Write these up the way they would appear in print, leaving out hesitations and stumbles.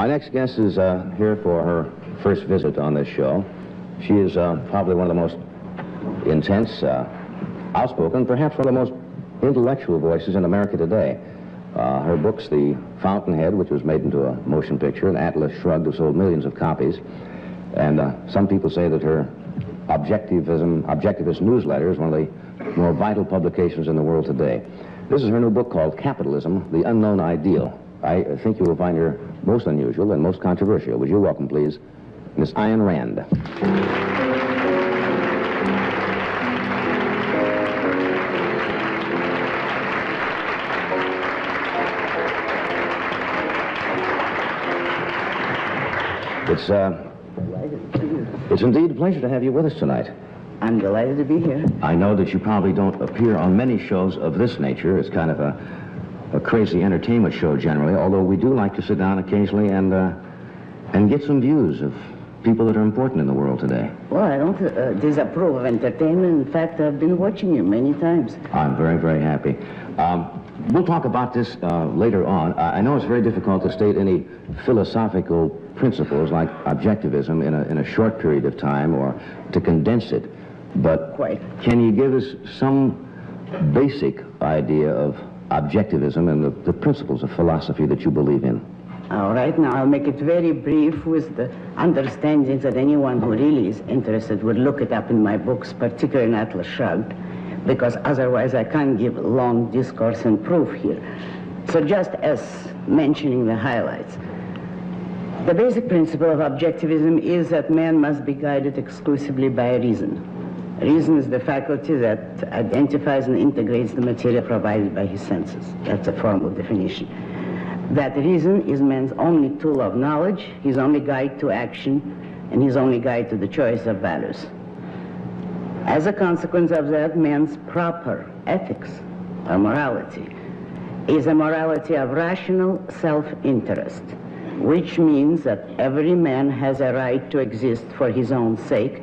My next guest is here for her first visit on this show. She is probably one of the most intense, outspoken, perhaps one of the most intellectual voices in America today. Her books, The Fountainhead, which was made into a motion picture, and Atlas Shrugged, have sold millions of copies. And some people say that her objectivist newsletter is one of the more vital publications in the world today. This is her new book called Capitalism, The Unknown Ideal. I think you will find her most unusual and most controversial. Would you welcome, please, Miss Ayn Rand. It's indeed a pleasure to have you with us tonight. I'm delighted to be here. I know that you probably don't appear on many shows of this nature. It's kind of a crazy entertainment show generally, although we do like to sit down occasionally and get some views of people that are important in the world today. Well, I don't disapprove of entertainment. In fact, I've been watching you many times. I'm very, very happy. We'll talk about this later on. I know it's very difficult to state any philosophical principles like objectivism in a short period of time or to condense it. But can you give us some basic idea of objectivism and the principles of philosophy that you believe in? All right, now I'll make it very brief with the understanding that anyone who really is interested would look it up in my books, particularly in Atlas Shrugged, because otherwise I can't give long discourse and proof here. So just as mentioning the highlights, the basic principle of objectivism is that man must be guided exclusively by reason. Reason is the faculty that identifies and integrates the material provided by his senses. That's a formal definition. That reason is man's only tool of knowledge, his only guide to action, and his only guide to the choice of values. As a consequence of that, man's proper ethics, or morality, is a morality of rational self-interest, which means that every man has a right to exist for his own sake,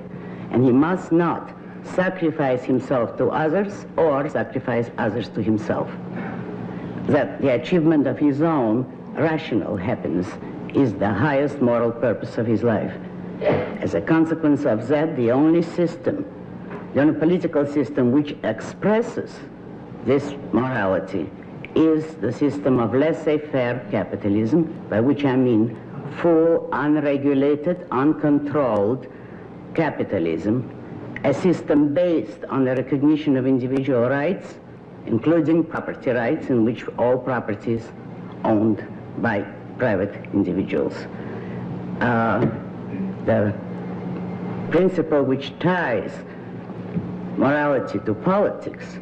and he must not sacrifice himself to others or sacrifice others to himself. That the achievement of his own rational happiness is the highest moral purpose of his life. As a consequence of that, the only system, the only political system which expresses this morality is the system of laissez-faire capitalism, by which I mean full, unregulated, uncontrolled capitalism, a system based on the recognition of individual rights, including property rights, in which all property is owned by private individuals. The principle which ties morality to politics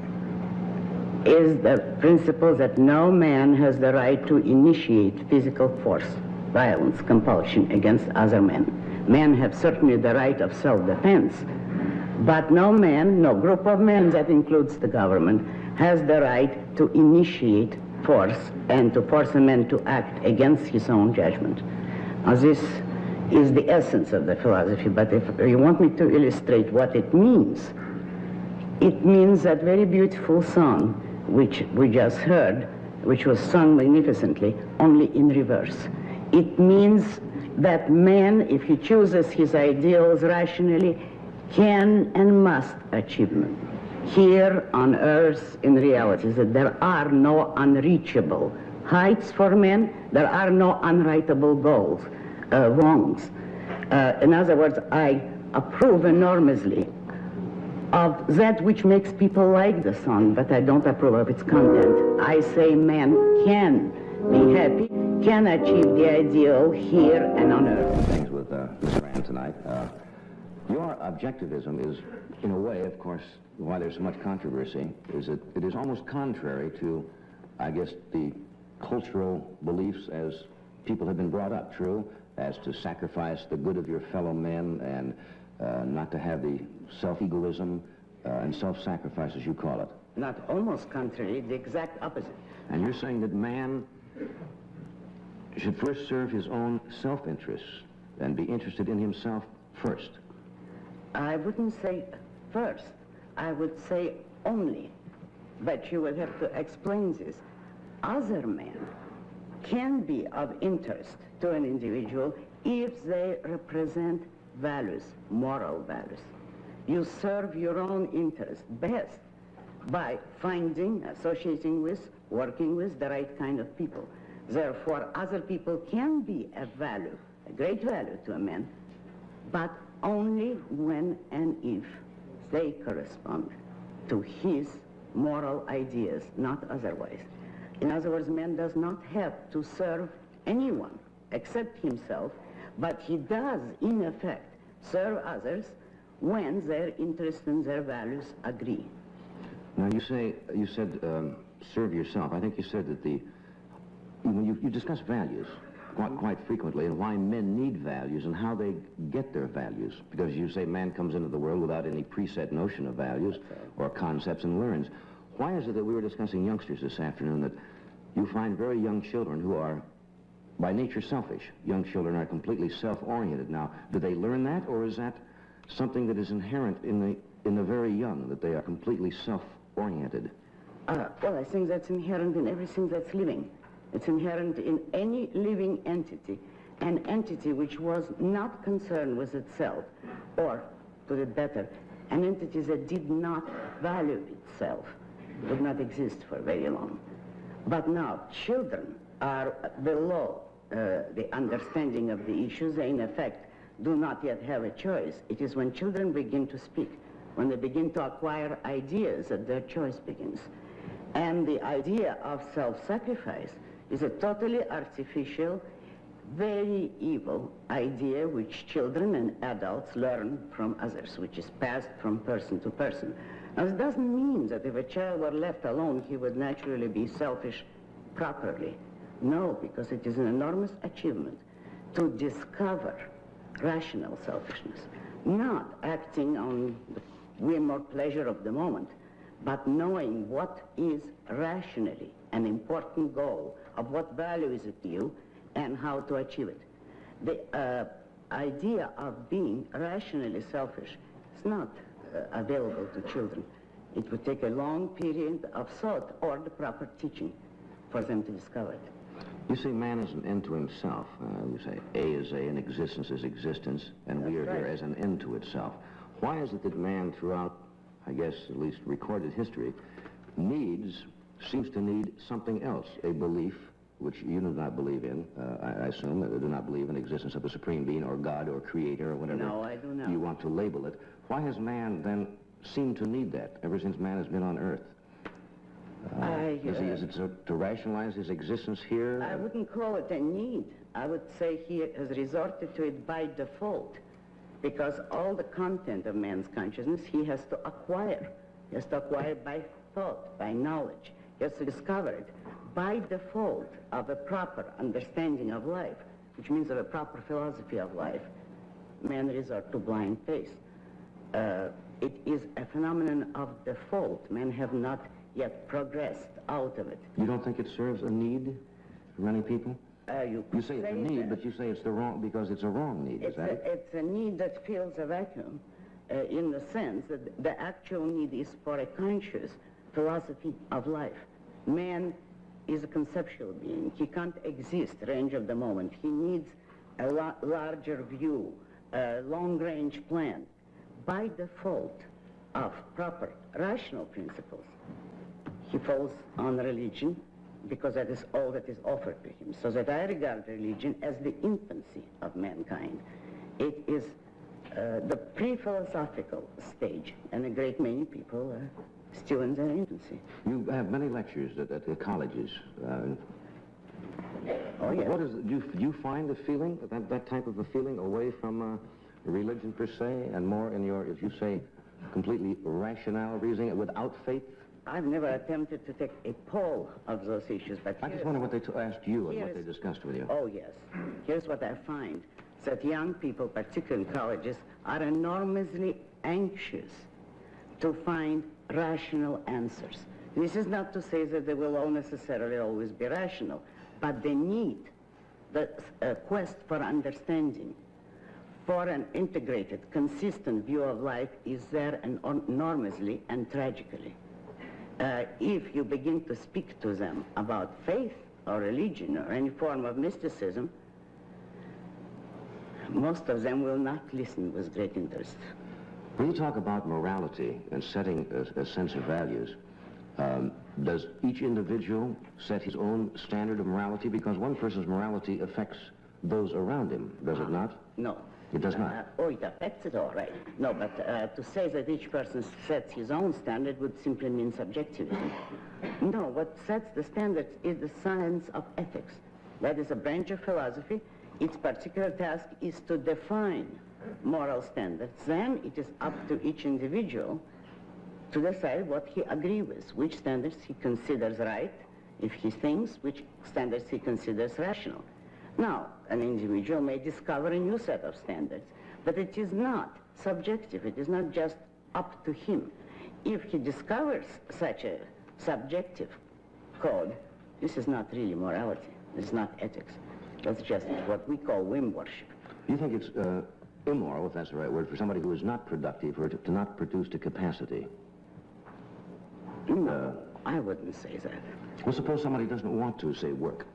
is the principle that no man has the right to initiate physical force, violence, compulsion against other men. Men have certainly the right of self-defense, but no man, no group of men, that includes the government, has the right to initiate force and to force a man to act against his own judgment. Now, this is the essence of the philosophy, but if you want me to illustrate what it means that very beautiful song which we just heard, which was sung magnificently, only in reverse. It means that man, if he chooses his ideals rationally, can and must achieve them here on earth in reality, that there are no unreachable heights for men, there are no unrightable goals, wrongs. In other words, I approve enormously of that which makes people like the song, but I don't approve of its content. I say man can be happy, can achieve the ideal here and on earth. Things with Ms. Rand tonight. Your objectivism is, in a way, of course, why there's so much controversy, is that it is almost contrary to, I guess, the cultural beliefs as people have been brought up, true, as to sacrifice the good of your fellow men and not to have the self-egoism and self-sacrifice, as you call it. Not almost contrary, the exact opposite. And you're saying that man should first serve his own self-interests and be interested in himself first. I wouldn't say first. I would say only. But you would have to explain this. Other men can be of interest to an individual if they represent values, moral values. You serve your own interest best by finding, associating with, working with the right kind of people. Therefore, other people can be a value, a great value to a man, but only when and if they correspond to his moral ideas, not otherwise. In other words, man does not have to serve anyone except himself, but he does, in effect, serve others when their interests and their values agree. Now, you said serve yourself. I think you said that you discuss values quite frequently, and why men need values and how they get their values. Because you say man comes into the world without any preset notion of values or concepts and learns. Why is it that we were discussing youngsters this afternoon that you find very young children who are by nature selfish? Young children are completely self-oriented. Now, do they learn that, or is that something that is inherent in the very young, that they are completely self-oriented? Well, I think that's inherent in everything that's living. It's inherent in any living entity, an entity which was not concerned with itself, or, to put it better, an entity that did not value itself, would not exist for very long. But now, children are below the understanding of the issues. They, in effect, do not yet have a choice. It is when children begin to speak, when they begin to acquire ideas, that their choice begins. And the idea of self-sacrifice is a totally artificial, very evil idea which children and adults learn from others, which is passed from person to person. Now, it doesn't mean that if a child were left alone, he would naturally be selfish properly. No, because it is an enormous achievement to discover rational selfishness, not acting on the whim or pleasure of the moment, but knowing what is rationally an important goal, of what value is it to you, and how to achieve it. The idea of being rationally selfish is not available to children. It would take a long period of thought or the proper teaching for them to discover it. You say man is an end to himself. You say A is A, and existence is existence, and we are here as an end to itself. Why is it that man, throughout, I guess, at least recorded history, seems to need something else, a belief, which you do not believe in, I assume, do not believe in the existence of a supreme being or God or creator or whatever no, I do not. You want to label it. Why has man then seemed to need that ever since man has been on Earth? Is it to rationalize his existence here? I wouldn't call it a need. I would say he has resorted to it by default, because all the content of man's consciousness he has to acquire. He has to acquire by thought, by knowledge. He has to discover it by default of a proper understanding of life, which means of a proper philosophy of life. Men resort to blind faith. It is a phenomenon of default. Men have not yet progressed out of it. You don't think it serves a need for many people? You say it's a need, but you say it's the wrong, because it's a wrong need, is that it? It's a need that fills a vacuum in the sense that the actual need is for a conscious philosophy of life. Man is a conceptual being. He can't exist range of the moment. He needs a larger view, a long-range plan. By default of proper rational principles, he falls on religion, because that is all that is offered to him. So that I regard religion as the infancy of mankind. It is the pre-philosophical stage, and a great many people are still in their infancy. You have many lectures at the colleges. Oh, yes. Do you find the feeling, that type of a feeling, away from religion per se, and more in your, as you say, completely rational reasoning, without faith? I've never attempted to take a poll of those issues, but I just wonder what they asked you and what they discussed with you. Oh, yes. Here's what I find, that young people, particularly in colleges, are enormously anxious to find rational answers. This is not to say that they will all necessarily always be rational, but they need the quest for understanding, for an integrated, consistent view of life is there enormously and tragically. If you begin to speak to them about faith or religion or any form of mysticism, most of them will not listen with great interest. When you talk about morality and setting a sense of values, does each individual set his own standard of morality? Because one person's morality affects those around him, does it not? No. It does not? It affects it all right. No, but to say that each person sets his own standard would simply mean subjectivism. No, what sets the standards is the science of ethics. That is a branch of philosophy. Its particular task is to define moral standards. Then it is up to each individual to decide what he agrees with, which standards he considers right, if he thinks, which standards he considers rational. Now, an individual may discover a new set of standards, but it is not subjective. It is not just up to him. If he discovers such a subjective code, this is not really morality. It's not ethics. That's just what we call whim worship. You think it's immoral, if that's the right word, for somebody who is not productive or to not produce to capacity? No, I wouldn't say that. Well, suppose somebody doesn't want to, say, work.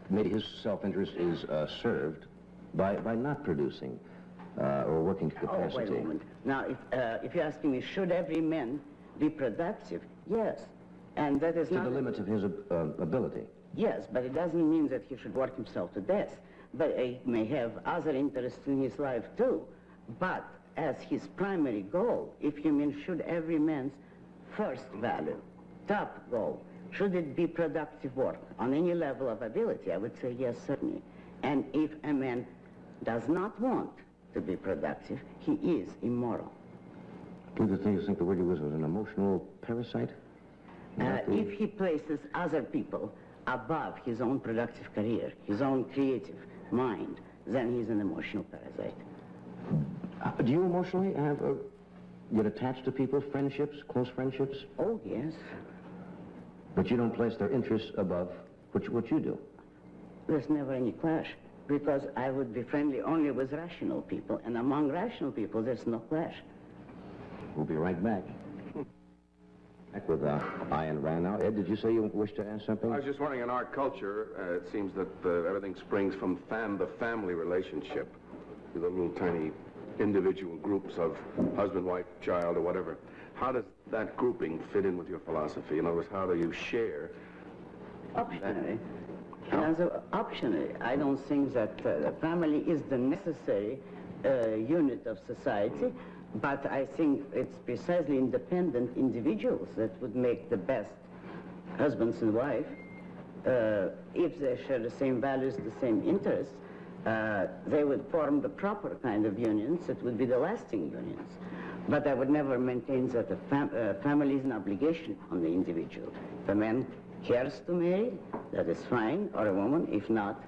Maybe his self-interest is served by not producing or working to capacity. Oh, wait a moment. Now, if you're asking me, should every man be productive? Yes. And that is not... To the limits of his ability. Yes, but it doesn't mean that he should work himself to death. But he may have other interests in his life, too. But as his primary goal, if you mean should every man's first value, top goal, should it be productive work on any level of ability? I would say yes, certainly. And if a man does not want to be productive, he is immoral. Do you think the word you used was an emotional parasite? If he places other people above his own productive career, his own creative mind, then he's an emotional parasite. Do you emotionally get attached to people, friendships, close friendships? Oh, yes. But you don't place their interests above what you do? There's never any clash, because I would be friendly only with rational people, and among rational people, there's no clash. We'll be right back. Back with Ayn Rand now. Ed, did you say you wished to ask something? I was just wondering, in our culture, it seems that everything springs from the family relationship, the little tiny individual groups of husband, wife, child, or whatever. How does that grouping fit in with your philosophy? In other words, how do you share? Optionally. Optionally. I don't think that the family is the necessary unit of society, but I think it's precisely independent individuals that would make the best husbands and wives. If they share the same values, the same interests, they would form the proper kind of unions. It would be the lasting unions. But I would never maintain that a family is an obligation on the individual. If a man cares to marry, that is fine, or a woman. If not,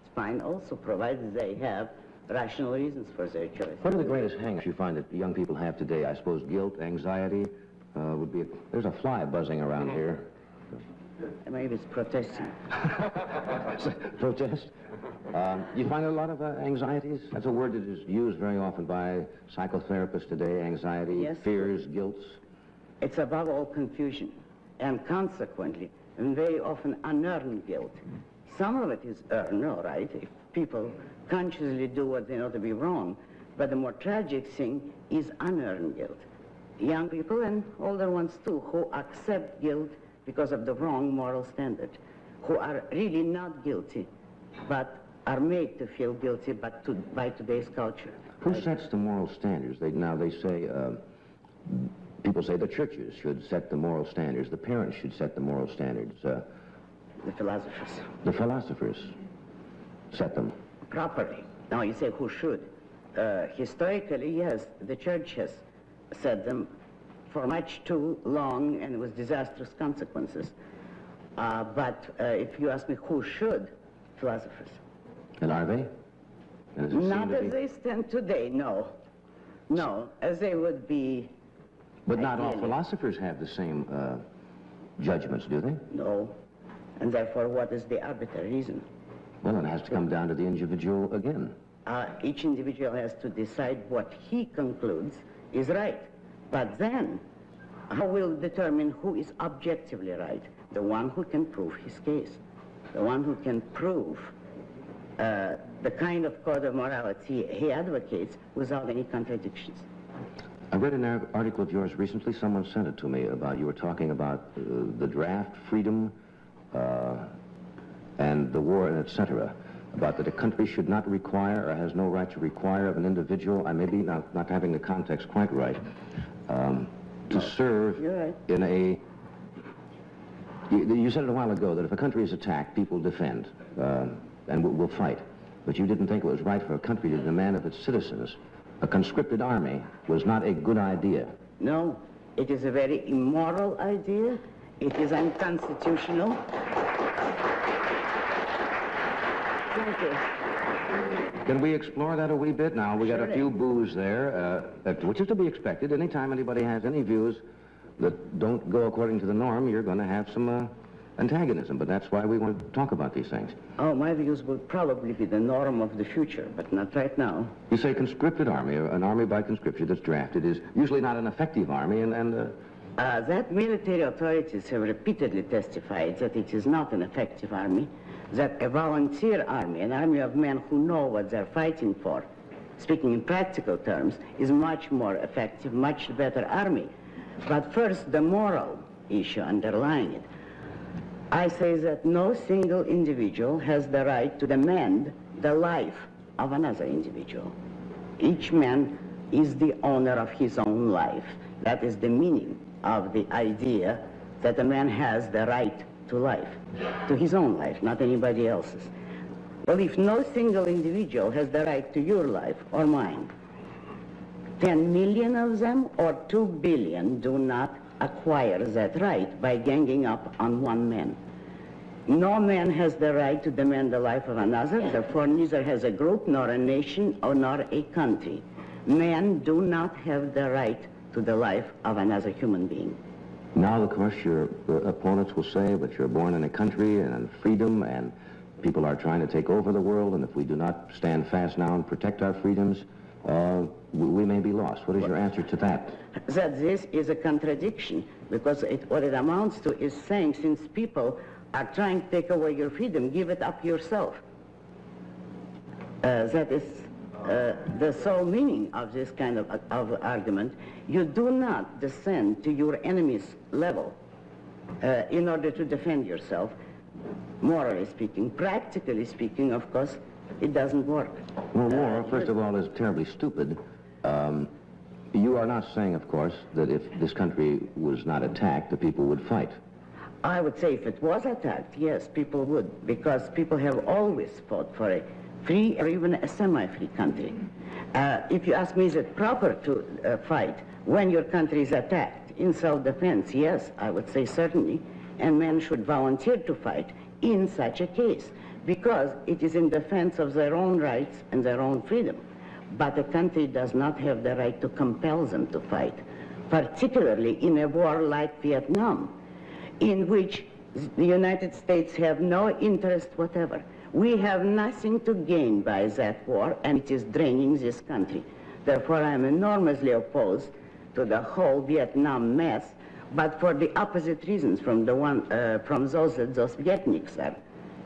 it's fine also, provided they have rational reasons for their choice. What are the greatest hang-ups you find that young people have today? I suppose guilt, anxiety would be... There's a fly buzzing around here. Maybe it's protesting. Protest? You find a lot of anxieties? That's a word that is used very often by psychotherapists today, anxiety, yes, fears, guilt. It's above all confusion, and consequently, and very often unearned guilt. Some of it is earned, all right, if people consciously do what they know to be wrong, but the more tragic thing is unearned guilt. Young people and older ones too, who accept guilt because of the wrong moral standard, who are really not guilty, but are made to feel guilty by today's culture. Who sets the moral standards? People say the churches should set the moral standards, the parents should set the moral standards. The philosophers. The philosophers set them. Properly. Now you say who should? Historically, yes, the church has set them for much too long and with disastrous consequences. But if you ask me who should, philosophers. And are they? Not as they stand today, no. No, as they would be. But not all philosophers have the same judgments, do they? No. And therefore, what is the arbitrary reason? Well, it has to come down to the individual again. Each individual has to decide what he concludes is right. But then, how will determine who is objectively right? The one who can prove his case, the one who can prove the kind of code of morality he advocates without any contradictions. I read an article of yours recently. Someone sent it to me about, you were talking about the draft, freedom, and the war, and etc. About that a country should not require or has no right to require of an individual, I may be not having the context quite right, to serve in a... You said it a while ago that if a country is attacked, people defend and will fight. But you didn't think it was right for a country to demand of its citizens a conscripted army was not a good idea. No, it is a very immoral idea. It is unconstitutional. Thank you. Can we explore that a wee bit? Now, we got a few boos there, which is to be expected. Anytime anybody has any views that don't go according to the norm, you're going to have some antagonism, but that's why we want to talk about these things. Oh, my views will probably be the norm of the future, but not right now. You say conscripted army, an army by conscription that's drafted, is usually not an effective army, that military authorities have repeatedly testified that it is not an effective army, that a volunteer army, an army of men who know what they're fighting for, speaking in practical terms, is much more effective, much better army. But first, the moral issue underlying it. I say that no single individual has the right to demand the life of another individual. Each man is the owner of his own life. That is the meaning of the idea that a man has the right to life, to his own life, not anybody else's. Well, if no single individual has the right to your life or mine, 10 million of them or 2 billion do not acquire that right by ganging up on one man. No man has the right to demand the life of another, therefore neither has a group, nor a nation, or nor a country. Men do not have the right to the life of another human being. Now, of course, your opponents will say that you're born in a country and in freedom, and people are trying to take over the world, and if we do not stand fast now and protect our freedoms, we may be lost. What is your answer to that? That this is a contradiction, because what it amounts to is saying, since people are trying to take away your freedom, give it up yourself. That is the sole meaning of this kind of argument. You do not descend to your enemy's level in order to defend yourself, morally speaking. Practically speaking, of course, it doesn't work. Well, war, first of all, is terribly stupid. You are not saying, of course, that if this country was not attacked, the people would fight. I would say if it was attacked, yes, people would, because people have always fought for a free or even a semi-free country. If you ask me, is it proper to fight when your country is attacked in self-defense? Yes, I would say certainly, and men should volunteer to fight in such a case, because it is in defense of their own rights and their own freedom. But a country does not have the right to compel them to fight, particularly in a war like Vietnam, in which the United States have no interest whatever. We have nothing to gain by that war, and it is draining this country. Therefore, I am enormously opposed to the whole Vietnam mess, but for the opposite reasons from those that those Vietniks are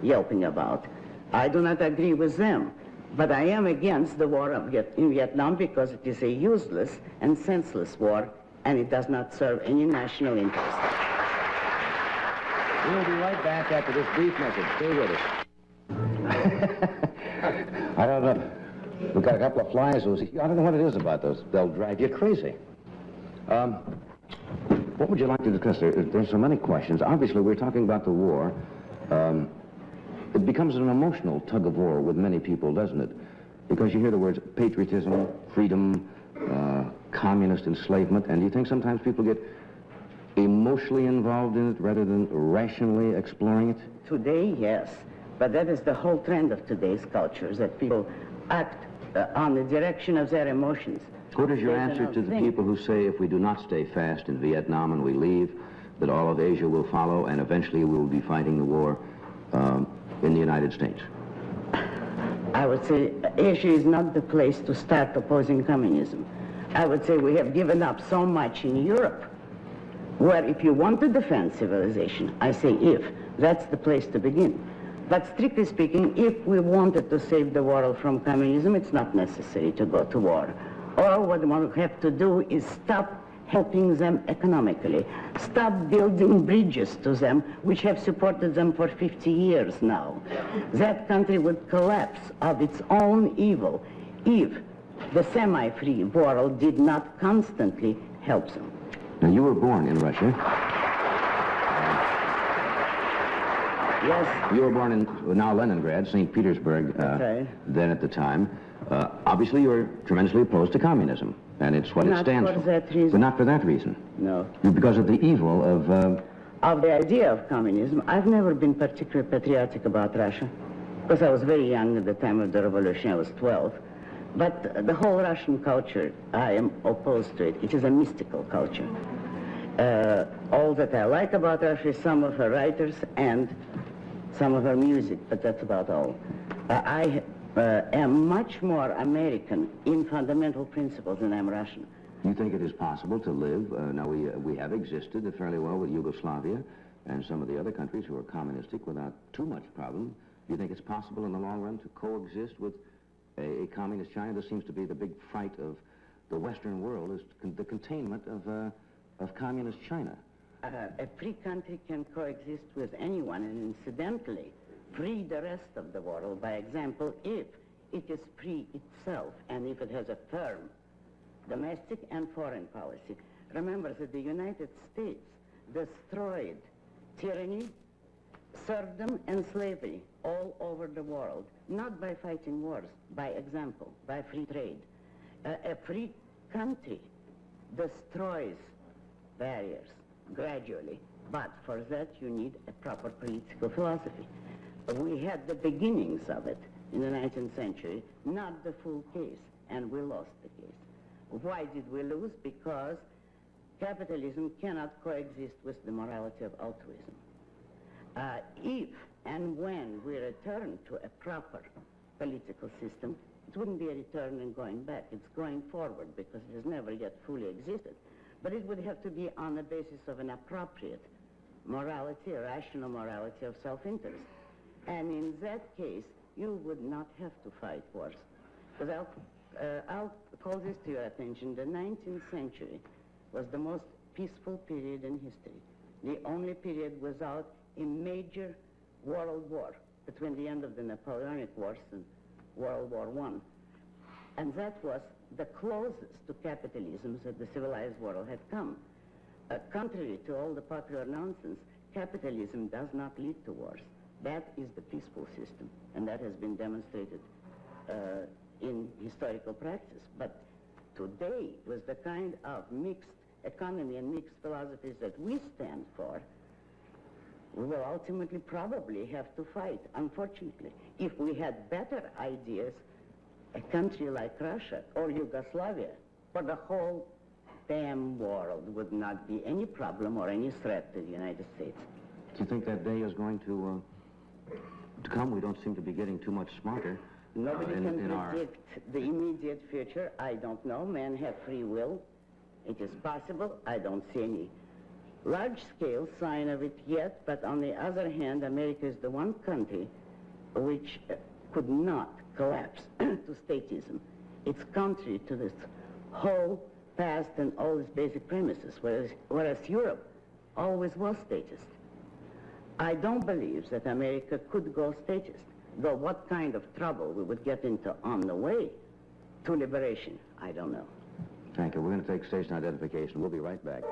yelping about. I do not agree with them, but I am against the war in Vietnam because it is a useless and senseless war, and it does not serve any national interest. We'll be right back after this brief message. Stay with us. I don't know. We've got a couple of flies who's... I don't know what it is about those. They'll drive you crazy. What would you like to discuss? There's so many questions. Obviously, we're talking about the war. It becomes an emotional tug of war with many people, doesn't it? Because you hear the words patriotism, freedom, communist enslavement, and do you think sometimes people get emotionally involved in it rather than rationally exploring it? Today, yes. But that is the whole trend of today's culture, is that people act on the direction of their emotions. What is your answer to the people who say if we do not stay fast in Vietnam and we leave, that all of Asia will follow and eventually we will be fighting the war in the United States? I would say Asia is not the place to start opposing communism. I would say we have given up so much in Europe where if you want to defend civilization, I say if, that's the place to begin. But strictly speaking, if we wanted to save the world from communism, it's not necessary to go to war. All what we have to do is stop helping them economically, stop building bridges to them, which have supported them for 50 years now. That country would collapse of its own evil if the semi-free world did not constantly help them. Now, you were born in Russia. Yes. You were born in now Leningrad, St. Petersburg, Okay. then at the time. Obviously, you were tremendously opposed to communism, and it's what it stands for. Not for that reason. But not for that reason. No. Because of the evil Of the idea of communism, I've never been particularly patriotic about Russia, because I was very young at the time of the revolution. I was 12. But the whole Russian culture, I am opposed to it. It is a mystical culture. All that I like about Russia is some of her writers and some of her music, but that's about all. I am much more American in fundamental principles than I'm Russian. You think it is possible to live, now we have existed fairly well with Yugoslavia and some of the other countries who are communistic without too much problem. Do you think it's possible in the long run to coexist with a communist China? This seems to be the big fright of the Western world, is the containment of communist China. A free country can coexist with anyone and incidentally free the rest of the world, by example, if it is free itself and if it has a firm domestic and foreign policy. Remember that the United States destroyed tyranny, serfdom, and slavery all over the world, not by fighting wars, by example, by free trade. A free country destroys barriers gradually, but for that you need a proper political philosophy. We had the beginnings of it in the 19th century, not the full case, and we lost the case. Why did we lose? Because capitalism cannot coexist with the morality of altruism. If and when we return to a proper political system, it wouldn't be a return and going back. It's going forward because it has never yet fully existed. But it would have to be on the basis of an appropriate morality, a rational morality of self-interest. And in that case, you would not have to fight wars. Because I'll call this to your attention. The 19th century was the most peaceful period in history. The only period without a major world war between the end of the Napoleonic Wars and World War I. And that was the closest to capitalism that the civilized world had come. Contrary to all the popular nonsense, capitalism does not lead to wars. That is the peaceful system, and that has been demonstrated in historical practice. But today, with the kind of mixed economy and mixed philosophies that we stand for, we will ultimately probably have to fight, unfortunately. If we had better ideas, a country like Russia or Yugoslavia, for the whole damn world would not be any problem or any threat to the United States. Do you think that day is going to come? We don't seem to be getting too much smarter. Nobody can predict the immediate future. I don't know. Men have free will. It is possible. I don't see any large-scale sign of it yet, but on the other hand, America is the one country which could not collapse to statism. It's contrary to this whole past and all its basic premises, whereas Europe always was statist. I don't believe that America could go statist, though what kind of trouble we would get into on the way to liberation, I don't know. Thank you. We're going to take station identification. We'll be right back.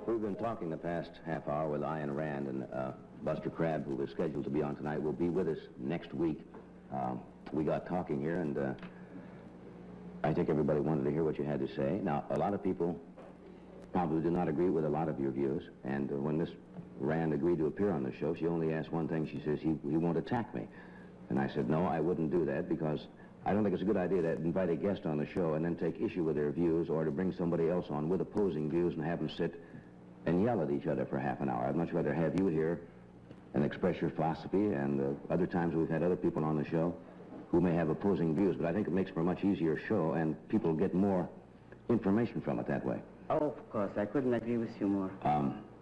We've been talking the past half hour with Ian Rand, and Buster Crabbe, who was scheduled to be on tonight, will be with us next week. We got talking here, and I think everybody wanted to hear what you had to say. Now, a lot of people probably do not agree with a lot of your views, and when Miss Rand agreed to appear on the show, she only asked one thing. She says, he won't attack me. And I said, no, I wouldn't do that, because I don't think it's a good idea to invite a guest on the show and then take issue with their views, or to bring somebody else on with opposing views and have them sit and yell at each other for half an hour. I'd much rather have you here and express your philosophy, and other times we've had other people on the show who may have opposing views, but I think it makes for a much easier show, and people get more information from it that way. Oh, of course. I couldn't agree with you more.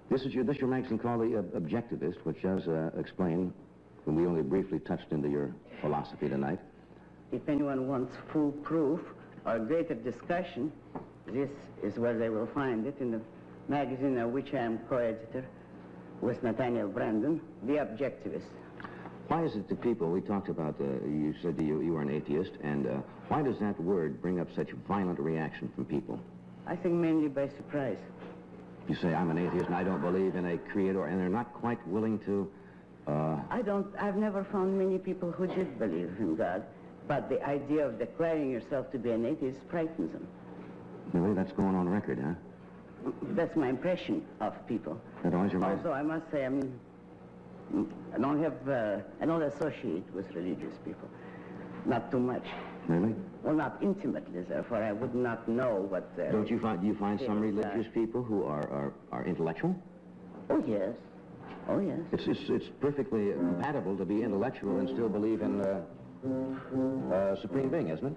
This is your magazine called The Objectivist, which does explain, and we only briefly touched into your philosophy tonight. If anyone wants full proof or greater discussion, this is where they will find it, in the magazine of which I am co-editor with Nathaniel Brandon, The Objectivist. Why is it to people, we talked about, you said you were an atheist, and why does that word bring up such violent reaction from people? I think mainly by surprise. You say, I'm an atheist and I don't believe in a creator, and they're not quite willing to... I've never found many people who did believe in God, but the idea of declaring yourself to be an atheist frightens them. Really, that's going on record, huh? That's my impression of people. That always reminds... Also, I must say, I don't associate with religious people. Not too much. Really? Well, not intimately, therefore I would not know what... Do you find some religious people who are intellectual? Oh, yes. Oh, yes. It's perfectly compatible to be intellectual and still believe in supreme being, isn't it?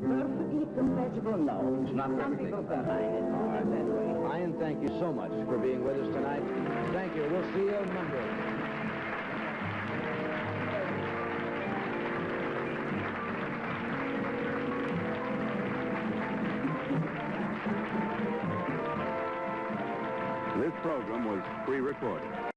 Perfectly compatible? No. It's not Some perfectly people compatible. combine it. All right. That way. Ian, thank you so much for being with us tonight. Thank you. We'll see you on Monday. This program was pre-recorded.